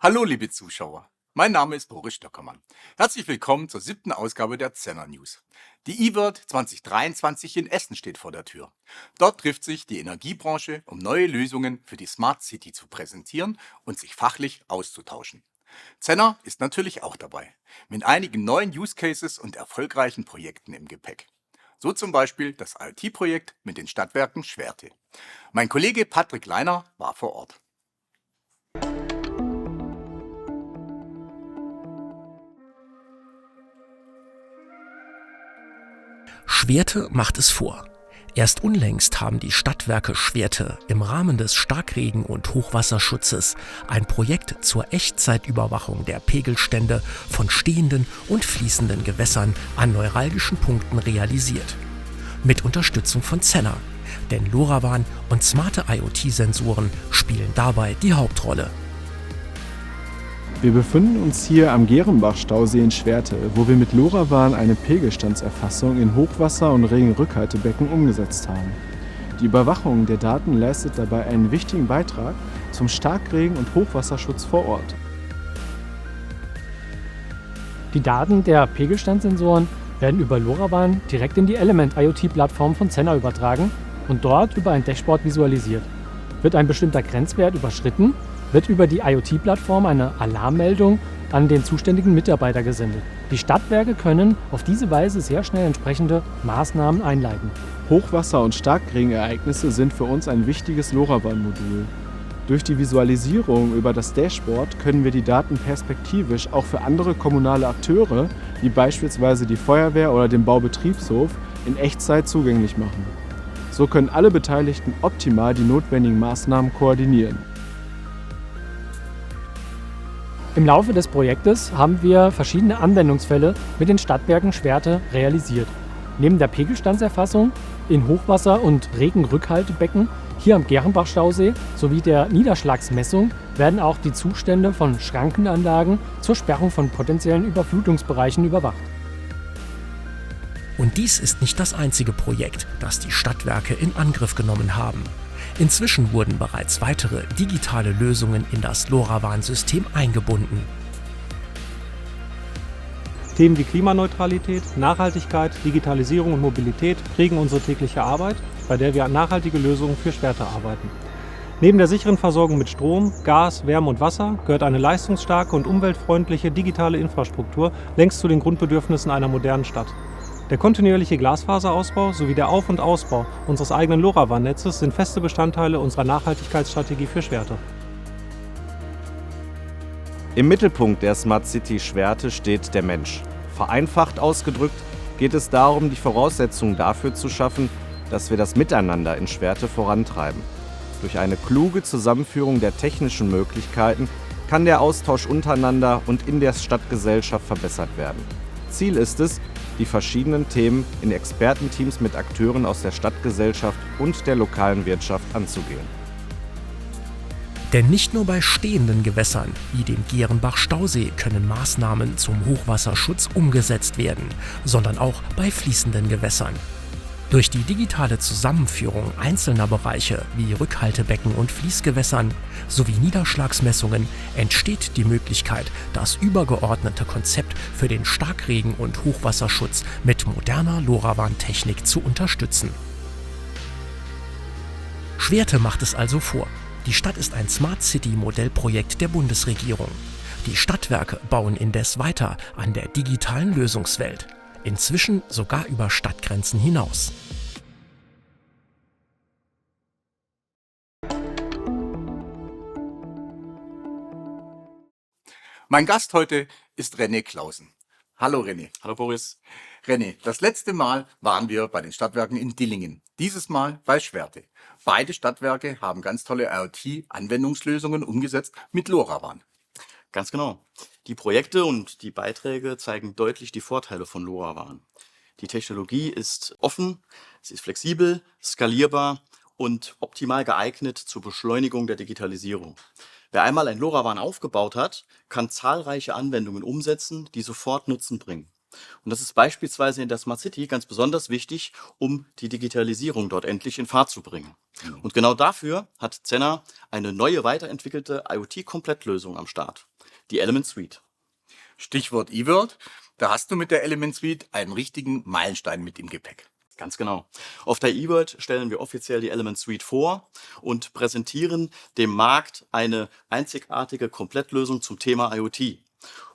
Hallo, liebe Zuschauer. Mein Name ist Boris Stöckermann. Herzlich willkommen zur 7. Ausgabe der Zenner News. Die eWorld 2023 in Essen steht vor der Tür. Dort trifft sich die Energiebranche, um neue Lösungen für die Smart City zu präsentieren und sich fachlich auszutauschen. Zenner ist natürlich auch dabei, mit einigen neuen Use Cases und erfolgreichen Projekten im Gepäck. So zum Beispiel das IoT-Projekt mit den Stadtwerken Schwerte. Mein Kollege Patrick Leiner war vor Ort. Schwerte macht es vor. Erst unlängst haben die Stadtwerke Schwerte im Rahmen des Starkregen- und Hochwasserschutzes ein Projekt zur Echtzeitüberwachung der Pegelstände von stehenden und fließenden Gewässern an neuralgischen Punkten realisiert. Mit Unterstützung von Zenner, denn LoRaWAN und smarte IoT-Sensoren spielen dabei die Hauptrolle. Wir befinden uns hier am Gehrenbach-Stausee in Schwerte, wo wir mit LoRaWAN eine Pegelstandserfassung in Hochwasser- und Regenrückhaltebecken umgesetzt haben. Die Überwachung der Daten leistet dabei einen wichtigen Beitrag zum Starkregen- und Hochwasserschutz vor Ort. Die Daten der Pegelstandsensoren werden über LoRaWAN direkt in die Element IoT-Plattform von Zenner übertragen und dort über ein Dashboard visualisiert. Wird ein bestimmter Grenzwert überschritten, wird über die IoT-Plattform eine Alarmmeldung an den zuständigen Mitarbeiter gesendet. Die Stadtwerke können auf diese Weise sehr schnell entsprechende Maßnahmen einleiten. Hochwasser- und Starkregenereignisse sind für uns ein wichtiges LoRaWAN-Modul. Durch die Visualisierung über das Dashboard können wir die Daten perspektivisch auch für andere kommunale Akteure, wie beispielsweise die Feuerwehr oder den Baubetriebshof, in Echtzeit zugänglich machen. So können alle Beteiligten optimal die notwendigen Maßnahmen koordinieren. Im Laufe des Projektes haben wir verschiedene Anwendungsfälle mit den Stadtwerken Schwerte realisiert. Neben der Pegelstandserfassung in Hochwasser- und Regenrückhaltebecken hier am Gehrenbach-Stausee sowie der Niederschlagsmessung werden auch die Zustände von Schrankenanlagen zur Sperrung von potenziellen Überflutungsbereichen überwacht. Und dies ist nicht das einzige Projekt, das die Stadtwerke in Angriff genommen haben. Inzwischen wurden bereits weitere digitale Lösungen in das LoRaWAN-System eingebunden. Themen wie Klimaneutralität, Nachhaltigkeit, Digitalisierung und Mobilität prägen unsere tägliche Arbeit, bei der wir an nachhaltige Lösungen für Schwerte arbeiten. Neben der sicheren Versorgung mit Strom, Gas, Wärme und Wasser gehört eine leistungsstarke und umweltfreundliche digitale Infrastruktur längst zu den Grundbedürfnissen einer modernen Stadt. Der kontinuierliche Glasfaserausbau sowie der Auf- und Ausbau unseres eigenen LoRaWAN-Netzes sind feste Bestandteile unserer Nachhaltigkeitsstrategie für Schwerte. Im Mittelpunkt der Smart City Schwerte steht der Mensch. Vereinfacht ausgedrückt geht es darum, die Voraussetzungen dafür zu schaffen, dass wir das Miteinander in Schwerte vorantreiben. Durch eine kluge Zusammenführung der technischen Möglichkeiten kann der Austausch untereinander und in der Stadtgesellschaft verbessert werden. Ziel ist es, die verschiedenen Themen in Expertenteams mit Akteuren aus der Stadtgesellschaft und der lokalen Wirtschaft anzugehen. Denn nicht nur bei stehenden Gewässern wie dem Gehrenbach-Stausee können Maßnahmen zum Hochwasserschutz umgesetzt werden, sondern auch bei fließenden Gewässern. Durch die digitale Zusammenführung einzelner Bereiche wie Rückhaltebecken und Fließgewässern sowie Niederschlagsmessungen entsteht die Möglichkeit, das übergeordnete Konzept für den Starkregen- und Hochwasserschutz mit moderner LoRaWAN-Technik zu unterstützen. Schwerte macht es also vor. Die Stadt ist ein Smart City-Modellprojekt der Bundesregierung. Die Stadtwerke bauen indes weiter an der digitalen Lösungswelt. Inzwischen sogar über Stadtgrenzen hinaus. Mein Gast heute ist René Clausen. Hallo René. Hallo Boris. René, das letzte Mal waren wir bei den Stadtwerken in Dillingen, dieses Mal bei Schwerte. Beide Stadtwerke haben ganz tolle IoT-Anwendungslösungen umgesetzt mit LoRaWAN. Ganz genau. Die Projekte und die Beiträge zeigen deutlich die Vorteile von LoRaWAN. Die Technologie ist offen, sie ist flexibel, skalierbar und optimal geeignet zur Beschleunigung der Digitalisierung. Wer einmal ein LoRaWAN aufgebaut hat, kann zahlreiche Anwendungen umsetzen, die sofort Nutzen bringen. Und das ist beispielsweise in der Smart City ganz besonders wichtig, um die Digitalisierung dort endlich in Fahrt zu bringen. Und genau dafür hat Zenner eine neue, weiterentwickelte IoT-Komplettlösung am Start. die Element Suite. Stichwort eWorld, da hast du mit der Element Suite einen richtigen Meilenstein mit im Gepäck. Ganz genau. Auf der eWorld stellen wir offiziell die Element Suite vor und präsentieren dem Markt eine einzigartige Komplettlösung zum Thema IoT.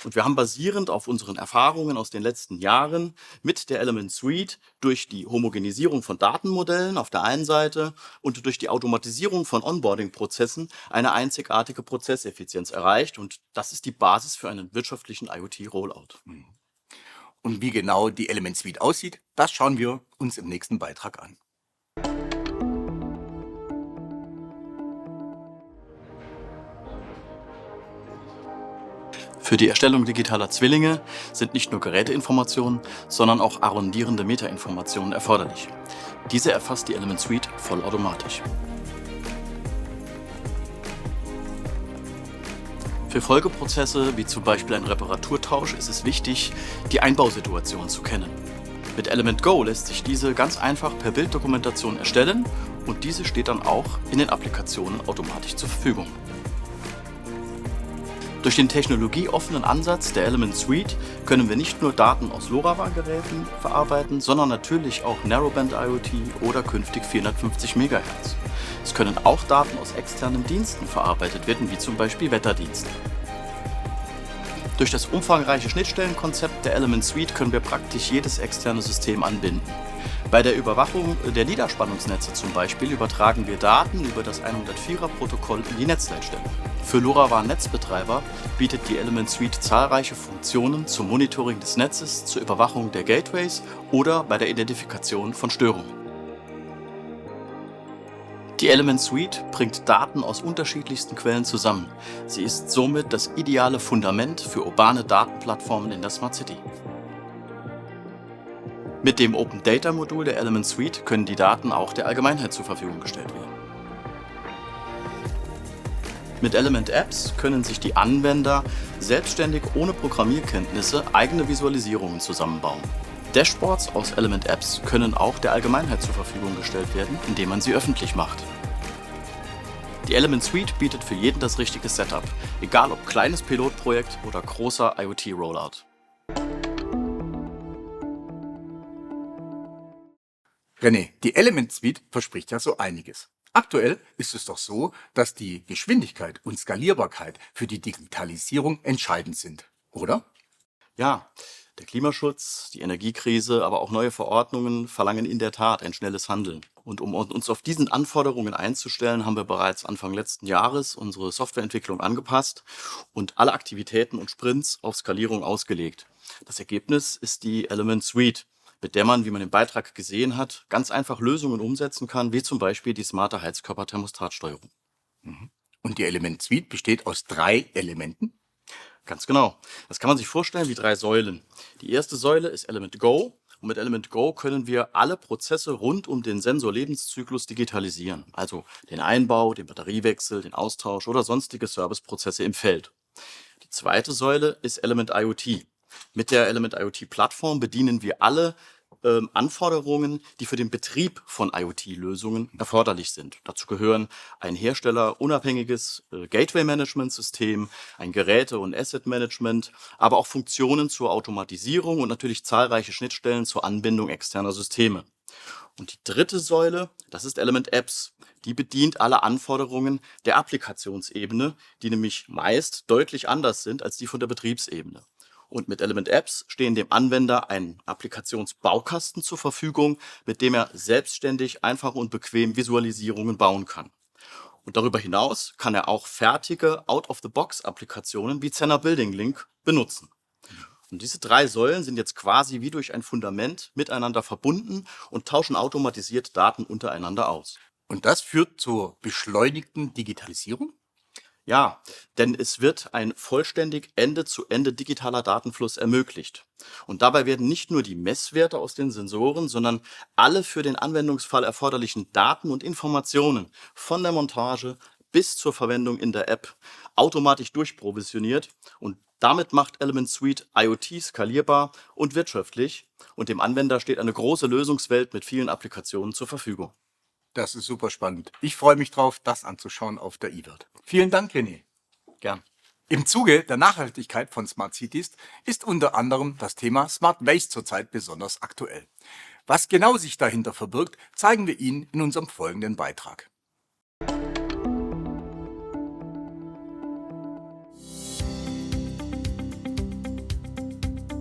Und wir haben basierend auf unseren Erfahrungen aus den letzten Jahren mit der Element Suite durch die Homogenisierung von Datenmodellen auf der einen Seite und durch die Automatisierung von Onboarding-Prozessen eine einzigartige Prozesseffizienz erreicht. Und das ist die Basis für einen wirtschaftlichen IoT-Rollout. Und wie genau die Element Suite aussieht, das schauen wir uns im nächsten Beitrag an. Für die Erstellung digitaler Zwillinge sind nicht nur Geräteinformationen, sondern auch arrondierende Metainformationen erforderlich. Diese erfasst die Element Suite vollautomatisch. Für Folgeprozesse, wie zum Beispiel ein Reparaturtausch, ist es wichtig, die Einbausituation zu kennen. Mit Element Go lässt sich diese ganz einfach per Bilddokumentation erstellen und diese steht dann auch in den Applikationen automatisch zur Verfügung. Durch den technologieoffenen Ansatz der Element Suite können wir nicht nur Daten aus LoRaWAN-Geräten verarbeiten, sondern natürlich auch Narrowband IoT oder künftig 450 MHz. Es können auch Daten aus externen Diensten verarbeitet werden, wie zum Beispiel Wetterdienste. Durch das umfangreiche Schnittstellenkonzept der Element Suite können wir praktisch jedes externe System anbinden. Bei der Überwachung der Niederspannungsnetze zum Beispiel übertragen wir Daten über das 104er-Protokoll in die Netzleitstelle. Für LoRaWAN-Netzbetreiber bietet die Element Suite zahlreiche Funktionen zum Monitoring des Netzes, zur Überwachung der Gateways oder bei der Identifikation von Störungen. Die Element Suite bringt Daten aus unterschiedlichsten Quellen zusammen. Sie ist somit das ideale Fundament für urbane Datenplattformen in der Smart City. Mit dem Open Data Modul der Element Suite können die Daten auch der Allgemeinheit zur Verfügung gestellt werden. Mit Element Apps können sich die Anwender selbstständig ohne Programmierkenntnisse eigene Visualisierungen zusammenbauen. Dashboards aus Element Apps können auch der Allgemeinheit zur Verfügung gestellt werden, indem man sie öffentlich macht. Die Element Suite bietet für jeden das richtige Setup, egal ob kleines Pilotprojekt oder großer IoT-Rollout. René, die Element Suite verspricht ja so einiges. Aktuell ist es doch so, dass die Geschwindigkeit und Skalierbarkeit für die Digitalisierung entscheidend sind, oder? Ja, der Klimaschutz, die Energiekrise, aber auch neue Verordnungen verlangen in der Tat ein schnelles Handeln. Und um uns auf diesen Anforderungen einzustellen, haben wir bereits Anfang letzten Jahres unsere Softwareentwicklung angepasst und alle Aktivitäten und Sprints auf Skalierung ausgelegt. Das Ergebnis ist die Element Suite, mit der man, wie man im Beitrag gesehen hat, ganz einfach Lösungen umsetzen kann, wie zum Beispiel die smarte Heizkörperthermostatsteuerung. Und die Element Suite besteht aus 3 Elementen? Ganz genau. Das kann man sich vorstellen wie 3 Säulen. Die erste Säule ist Element Go. Und mit Element Go können wir alle Prozesse rund um den Sensor-Lebenszyklus digitalisieren. Also den Einbau, den Batteriewechsel, den Austausch oder sonstige Serviceprozesse im Feld. Die zweite Säule ist Element IoT. Mit der Element IoT-Plattform bedienen wir alle Anforderungen, die für den Betrieb von IoT-Lösungen erforderlich sind. Dazu gehören ein herstellerunabhängiges Gateway-Management-System, ein Geräte- und Asset-Management, aber auch Funktionen zur Automatisierung und natürlich zahlreiche Schnittstellen zur Anbindung externer Systeme. Und die dritte Säule, das ist Element Apps. Die bedient alle Anforderungen der Applikationsebene, die nämlich meist deutlich anders sind als die von der Betriebsebene. Und mit Element Apps stehen dem Anwender ein Applikationsbaukasten zur Verfügung, mit dem er selbstständig, einfach und bequem Visualisierungen bauen kann. Und darüber hinaus kann er auch fertige Out-of-the-Box-Applikationen wie Zenner Building Link benutzen. Und diese 3 Säulen sind jetzt quasi wie durch ein Fundament miteinander verbunden und tauschen automatisiert Daten untereinander aus. Und das führt zur beschleunigten Digitalisierung? Ja, denn es wird ein vollständig Ende-zu-Ende digitaler Datenfluss ermöglicht. Und dabei werden nicht nur die Messwerte aus den Sensoren, sondern alle für den Anwendungsfall erforderlichen Daten und Informationen von der Montage bis zur Verwendung in der App automatisch durchprovisioniert. Und damit macht Element Suite IoT skalierbar und wirtschaftlich. Und dem Anwender steht eine große Lösungswelt mit vielen Applikationen zur Verfügung. Das ist super spannend. Ich freue mich drauf, das anzuschauen auf der eWorld. Vielen Dank, René. Gern. Im Zuge der Nachhaltigkeit von Smart Cities ist unter anderem das Thema Smart Waste zurzeit besonders aktuell. Was genau sich dahinter verbirgt, zeigen wir Ihnen in unserem folgenden Beitrag.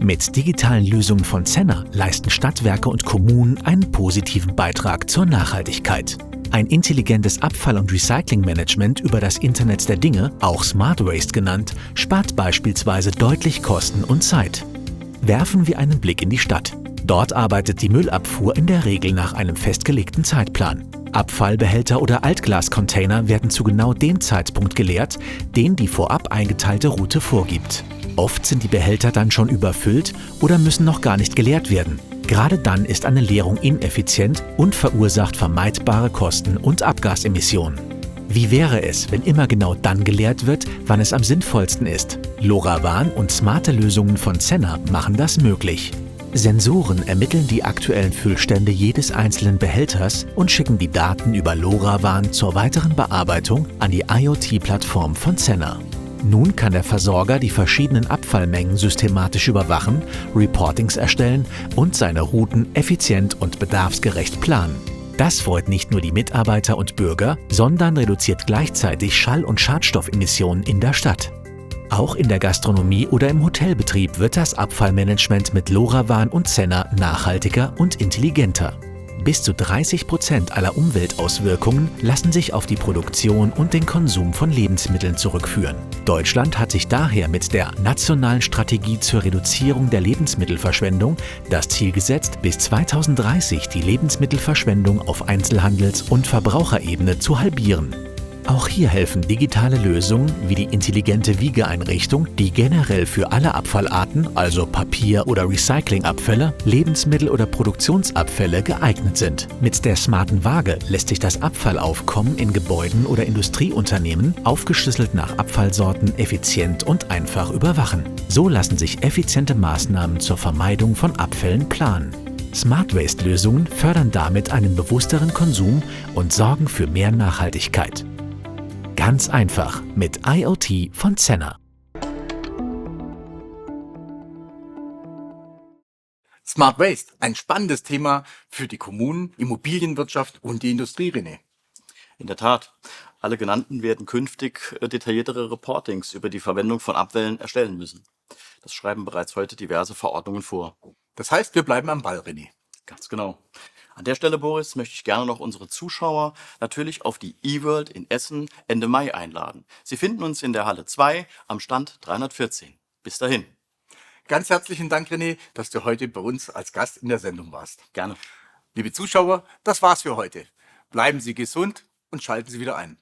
Mit digitalen Lösungen von Zenner leisten Stadtwerke und Kommunen einen positiven Beitrag zur Nachhaltigkeit. Ein intelligentes Abfall- und Recyclingmanagement über das Internet der Dinge, auch Smart Waste genannt, spart beispielsweise deutlich Kosten und Zeit. Werfen wir einen Blick in die Stadt. Dort arbeitet die Müllabfuhr in der Regel nach einem festgelegten Zeitplan. Abfallbehälter oder Altglascontainer werden zu genau dem Zeitpunkt geleert, den die vorab eingeteilte Route vorgibt. Oft sind die Behälter dann schon überfüllt oder müssen noch gar nicht geleert werden. Gerade dann ist eine Leerung ineffizient und verursacht vermeidbare Kosten und Abgasemissionen. Wie wäre es, wenn immer genau dann geleert wird, wann es am sinnvollsten ist? LoRaWAN und smarte Lösungen von Zenner machen das möglich. Sensoren ermitteln die aktuellen Füllstände jedes einzelnen Behälters und schicken die Daten über LoRaWAN zur weiteren Bearbeitung an die IoT-Plattform von Zenner. Nun kann der Versorger die verschiedenen Abfallmengen systematisch überwachen, Reportings erstellen und seine Routen effizient und bedarfsgerecht planen. Das freut nicht nur die Mitarbeiter und Bürger, sondern reduziert gleichzeitig Schall- und Schadstoffemissionen in der Stadt. Auch in der Gastronomie oder im Hotelbetrieb wird das Abfallmanagement mit LoRaWAN und Zenner nachhaltiger und intelligenter. Bis zu 30% aller Umweltauswirkungen lassen sich auf die Produktion und den Konsum von Lebensmitteln zurückführen. Deutschland hat sich daher mit der Nationalen Strategie zur Reduzierung der Lebensmittelverschwendung das Ziel gesetzt, bis 2030 die Lebensmittelverschwendung auf Einzelhandels- und Verbraucherebene zu halbieren. Auch hier helfen digitale Lösungen wie die intelligente Wiegeeinrichtung, die generell für alle Abfallarten, also Papier- oder Recyclingabfälle, Lebensmittel- oder Produktionsabfälle geeignet sind. Mit der smarten Waage lässt sich das Abfallaufkommen in Gebäuden oder Industrieunternehmen aufgeschlüsselt nach Abfallsorten effizient und einfach überwachen. So lassen sich effiziente Maßnahmen zur Vermeidung von Abfällen planen. Smart Waste-Lösungen fördern damit einen bewussteren Konsum und sorgen für mehr Nachhaltigkeit. Ganz einfach mit IoT von Zenner. Smart Waste, ein spannendes Thema für die Kommunen, Immobilienwirtschaft und die Industrie, René. In der Tat, alle genannten werden künftig detailliertere Reportings über die Verwendung von Abfällen erstellen müssen. Das schreiben bereits heute diverse Verordnungen vor. Das heißt, wir bleiben am Ball, René. Ganz genau. An der Stelle, Boris, möchte ich gerne noch unsere Zuschauer natürlich auf die eWorld in Essen Ende Mai einladen. Sie finden uns in der Halle 2 am Stand 314. Bis dahin. Ganz herzlichen Dank, René, dass du heute bei uns als Gast in der Sendung warst. Gerne. Liebe Zuschauer, das war's für heute. Bleiben Sie gesund und schalten Sie wieder ein.